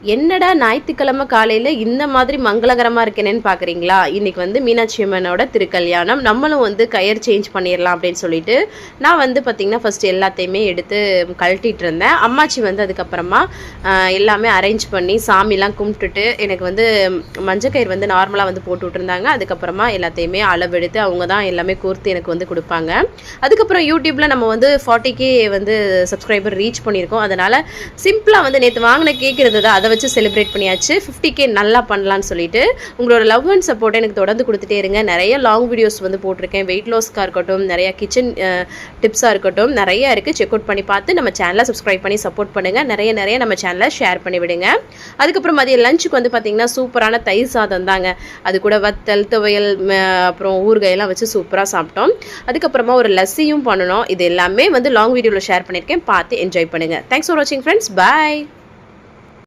என்னடா ஞாயிற்றுக்கிழமை காலையில் இந்த மாதிரி மங்களகரமாக இருக்கேனேன்னு பார்க்குறீங்களா? இன்றைக்கி வந்து மீனாட்சி அம்மனோட திருக்கல்யாணம். நம்மளும் வந்து கயர் சேஞ்ச் பண்ணிடலாம் அப்படின்னு சொல்லிட்டு நான் வந்து பார்த்திங்கன்னா ஃபஸ்ட்டு எல்லாத்தையுமே எடுத்து கழட்டிகிட்டு இருந்தேன். அம்மாச்சி வந்து அதுக்கப்புறமா எல்லாமே அரேஞ்ச் பண்ணி சாமிலாம் கும்பிட்டுட்டு எனக்கு வந்து மஞ்சக்கயிறு வந்து நார்மலாக வந்து போட்டு விட்டுருந்தாங்க. அதுக்கப்புறமா எல்லாத்தையுமே அளவெடுத்து அவங்க தான் எல்லாமே கோர்த்து எனக்கு வந்து கொடுப்பாங்க. அதுக்கப்புறம் யூடியூப்பில் நம்ம வந்து 40K வந்து சப்ஸ்கிரைபர் ரீச் பண்ணியிருக்கோம். அதனால் சிம்பிளாக வந்து நேற்று வாங்கின கேக் இருந்தது, அதை வச்சு செலிப்ரேட் பண்ணியாச்சு. 50K நல்லா பண்ணலான்னு சொல்லிட்டு உங்களோட லவ் அண்ட் சப்போர்ட் எனக்கு தொடர்ந்து கொடுத்துட்டே இருங்க. நிறைய லாங் வீடியோஸ் வந்து போட்டிருக்கேன். வெயிட் லாஸ்க்காக இருக்கட்டும், நிறைய கிச்சன் டிப்ஸாக இருக்கட்டும், நிறைய இருக்குது. செக் அவுட் பண்ணி பார்த்து நம்ம சேனலை சப்ஸ்கிரைப் பண்ணி சப்போர்ட் பண்ணுங்கள். நிறைய நம்ம சேனலை ஷேர் பண்ணி விடுங்க. அதுக்கப்புறம் மதியம் லஞ்சுக்கு வந்து பார்த்திங்கன்னா சூப்பரான தயிர் சாதம் தாங்க. அது கூட வத்தல், துவையல், அப்புறம் ஊறுகாயெல்லாம் வச்சு சூப்பராக சாப்பிட்டோம். அதுக்கப்புறமா ஒரு லஸ்ஸியும் பண்ணணும். இது எல்லாமே வந்து லாங் வீடியோவில் ஷேர் பண்ணியிருக்கேன். பார்த்து என்ஜாய் பண்ணுங்கள். தேங்க்ஸ் ஃபார் வாட்சிங் ஃப்ரெண்ட்ஸ். பாய்.